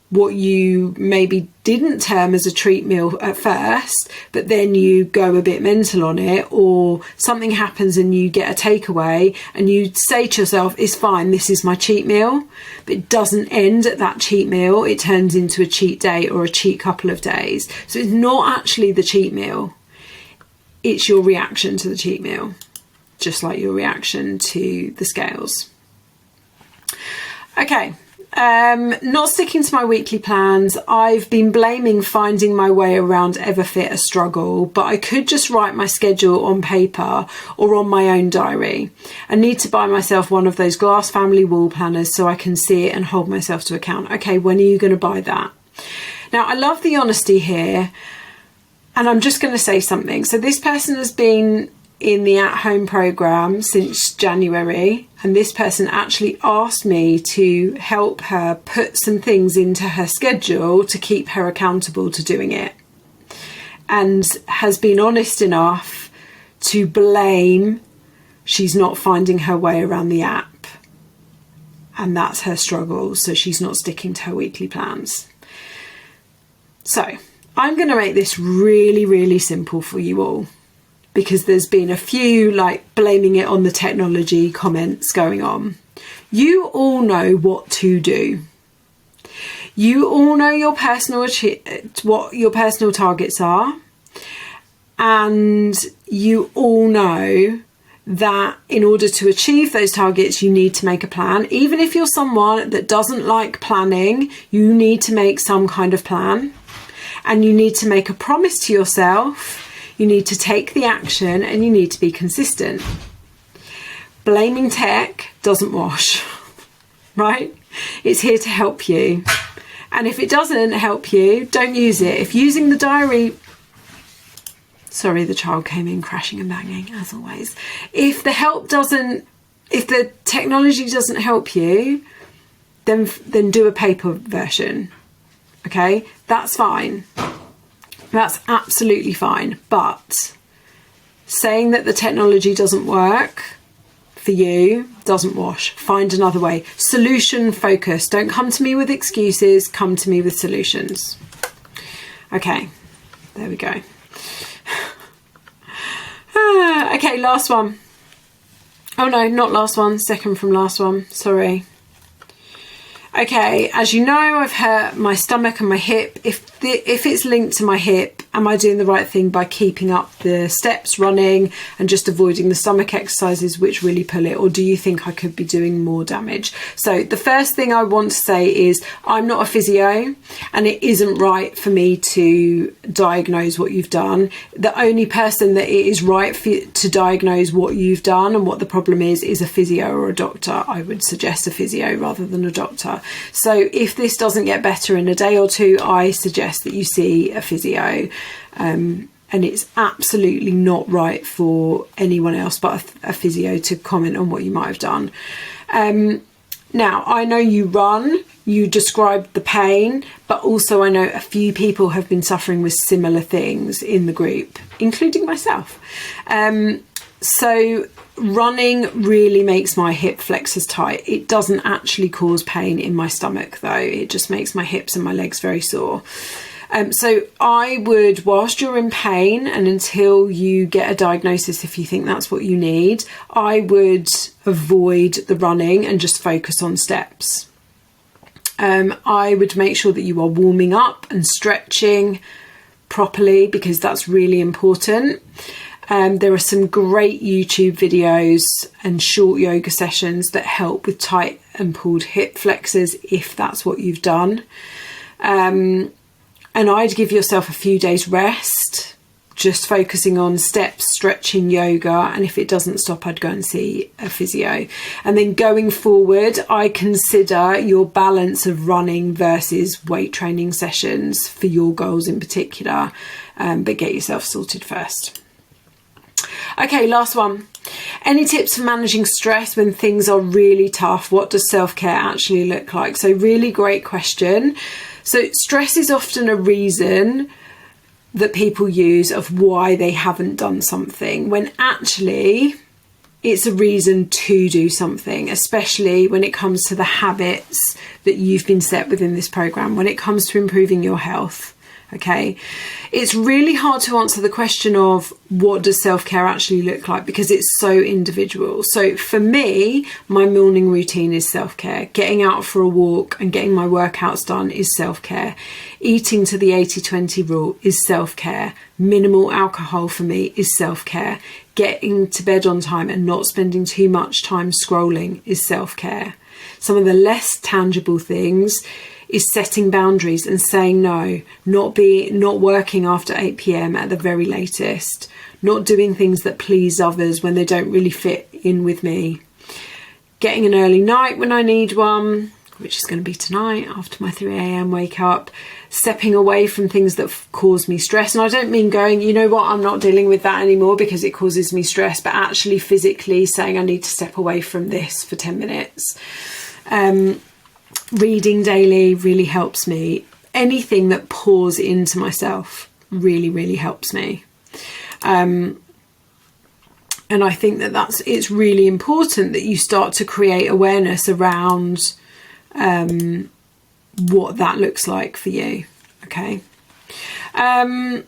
what you maybe didn't term as a treat meal at first, but then you go a bit mental on it, or something happens and you get a takeaway and you say to yourself, it's fine, this is my cheat meal. But it doesn't end at that cheat meal. It turns into a cheat day or a cheat couple of days. So it's not actually the cheat meal. It's your reaction to the cheat meal, just like your reaction to the scales. Okay. Not sticking to my weekly plans. I've been blaming finding my way around Everfit a struggle, but I could just write my schedule on paper or on my own diary. I need to buy myself one of those glass family wall planners so I can see it and hold myself to account. Okay, when are you going to buy that? Now, I love the honesty here, and I'm just going to say something. So this person has been in the at-home program since January, and this person actually asked me to help her put some things into her schedule to keep her accountable to doing it, and has been honest enough to blame she's not finding her way around the app, and that's her struggle, so she's not sticking to her weekly plans. So I'm going to make this really, really simple for you all, because there's been a few blaming it on the technology comments going on. You all know what to do. You all know your what your personal targets are. And you all know that in order to achieve those targets, you need to make a plan. Even if you're someone that doesn't like planning, you need to make some kind of plan. And you need to make a promise to yourself. You need to take the action, and you need to be consistent. Blaming tech doesn't wash, right? It's here to help you. And if it doesn't help you, don't use it. If using the diary... Sorry, the child came in crashing and banging, as always. If the technology doesn't help you, then do a paper version. Okay? That's fine. That's absolutely fine. But saying that the technology doesn't work for you doesn't wash. Find another way. Solution focus. Don't come to me with excuses. Come to me with solutions. Okay. There we go. Okay, last one. Oh no, not last one. Second from last one. Sorry. Okay, as you know, I've hurt my stomach and my hip. If it's linked to my hip, am I doing the right thing by keeping up the steps, running, and just avoiding the stomach exercises which really pull it? Or do you think I could be doing more damage? So the first thing I want to say is I'm not a physio, and it isn't right for me to diagnose what you've done. The only person that it is right to diagnose what you've done and what the problem is a physio or a doctor. I would suggest a physio rather than a doctor. So if this doesn't get better in a day or two, I suggest that you see a physio. And it's absolutely not right for anyone else but a physio to comment on what you might have done. Now, I know you run, you described the pain, but also I know a few people have been suffering with similar things in the group, including myself. So running really makes my hip flexors tight. It doesn't actually cause pain in my stomach though. It just makes my hips and my legs very sore. So I would, whilst you're in pain and until you get a diagnosis, if you think that's what you need, I would avoid the running and just focus on steps. I would make sure that you are warming up and stretching properly because that's really important. There are some great YouTube videos and short yoga sessions that help with tight and pulled hip flexors if that's what you've done. And I'd give yourself a few days rest, just focusing on steps, stretching, yoga. And if it doesn't stop, I'd go and see a physio. And then going forward, I consider your balance of running versus weight training sessions for your goals in particular. But get yourself sorted first. Okay, last one. Any tips for managing stress when things are really tough? What does self-care actually look like? So really great question. So stress is often a reason that people use of why they haven't done something, when actually it's a reason to do something, especially when it comes to the habits that you've been set within this program, when it comes to improving your health. Okay, it's really hard to answer the question of what does self-care actually look like because it's so individual. So for me, my morning routine is self-care. Getting out for a walk and getting my workouts done is self-care. Eating to the 80-20 rule is self-care. Minimal alcohol for me is self-care. Getting to bed on time and not spending too much time scrolling is self-care. Some of the less tangible things is setting boundaries and saying no, not working after 8 p.m. at the very latest, not doing things that please others when they don't really fit in with me, getting an early night when I need one, which is going to be tonight after my 3 a.m. wake up, stepping away from things that cause me stress. And I don't mean going, you know what, I'm not dealing with that anymore because it causes me stress, but actually physically saying I need to step away from this for 10 minutes. Reading daily really helps me. Anything that pours into myself really, really helps me. And I think that it's really important that you start to create awareness around what that looks like for you. Okay. And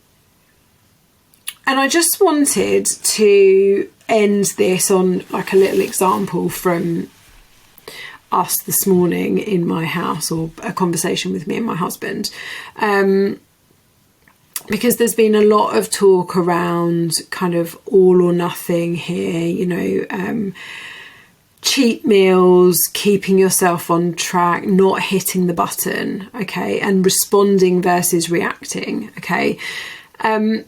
I just wanted to end this on like a little example from us this morning in my house, or a conversation with me and my husband, because there's been a lot of talk around kind of all or nothing here, you know, cheat meals, keeping yourself on track, not hitting the button, okay, and responding versus reacting, okay, and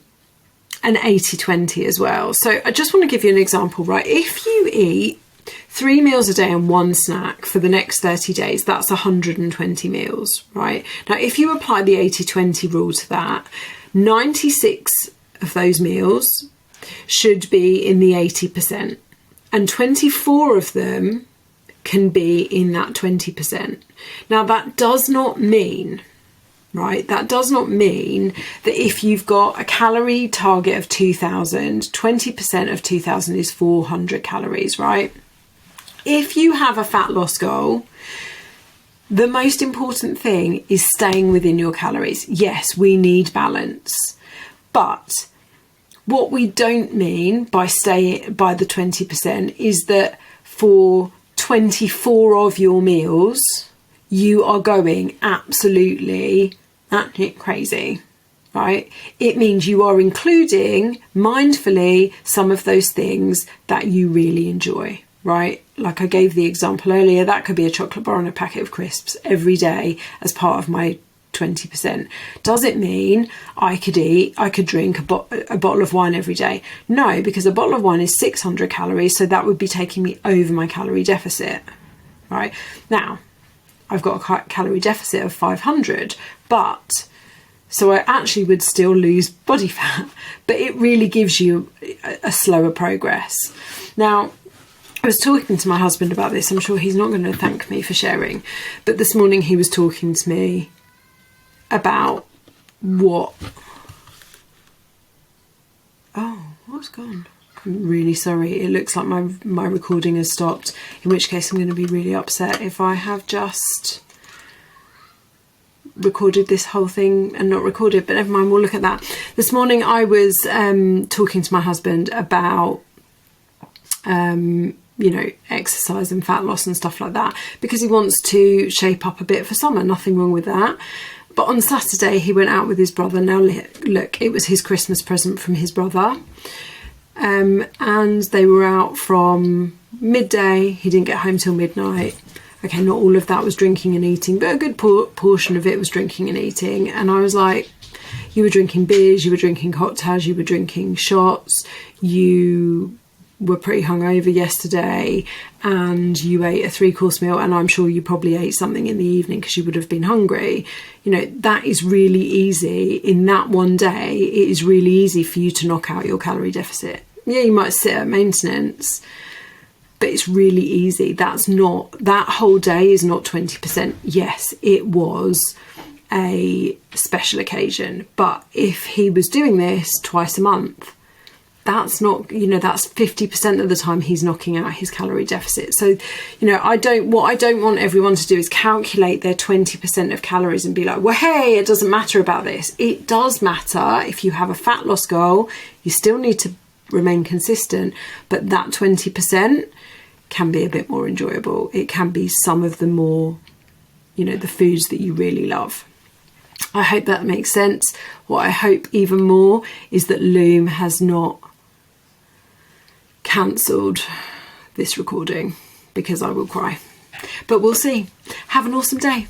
80-20 as well. So I just want to give you an example, right? If you eat 3 meals a day and 1 snack for the next 30 days, that's 120 meals, right? Now, if you apply the 80-20 rule to that, 96 of those meals should be in the 80%, and 24 of them can be in that 20%. Now, that does not mean, right? That does not mean that if you've got a calorie target of 2,000, 20% of 2,000 is 400 calories, right? If you have a fat loss goal, the most important thing is staying within your calories. Yes, we need balance, but what we don't mean by the 20% is that for 24 of your meals, you are going absolutely crazy, right? It means you are including mindfully some of those things that you really enjoy, right? Like I gave the example earlier, that could be a chocolate bar and a packet of crisps every day as part of my 20%. Does it mean I could drink a bottle of wine every day? No, because a bottle of wine is 600 calories, so that would be taking me over my calorie deficit, right? Now, I've got a calorie deficit of 500, but so I actually would still lose body fat, but it really gives you a slower progress. Now, I was talking to my husband about this. I'm sure he's not going to thank me for sharing, but this morning he was talking to me about what's gone? I'm really sorry. It looks like my recording has stopped, in which case I'm going to be really upset if I have just recorded this whole thing and not recorded, but never mind, we'll look at that. This morning I was talking to my husband about you know, exercise and fat loss and stuff like that, because he wants to shape up a bit for summer. Nothing wrong with that. But on Saturday he went out with his brother. Now look, it was his Christmas present from his brother, and they were out from midday. He didn't get home till midnight. Okay, not all of that was drinking and eating, but a good portion of it was drinking and eating. And I was like, you were drinking beers, you were drinking cocktails, you were drinking shots, you were pretty hungover yesterday, and you ate a 3-course meal, and I'm sure you probably ate something in the evening because you would have been hungry. You know, that is really easy. In that one day, it is really easy for you to knock out your calorie deficit. Yeah, you might sit at maintenance, but it's really easy. That whole day is not 20%. Yes, it was a special occasion, but if he was doing this twice a month, that's not, you know, that's 50% of the time he's knocking out his calorie deficit. So, you know, what I don't want everyone to do is calculate their 20% of calories and be like, well, hey, it doesn't matter about this. It does matter. If you have a fat loss goal, you still need to remain consistent, but that 20% can be a bit more enjoyable. It can be some of the more, you know, the foods that you really love. I hope that makes sense. What I hope even more is that Loom has not cancelled this recording, because I will cry. But we'll see. Have an awesome day.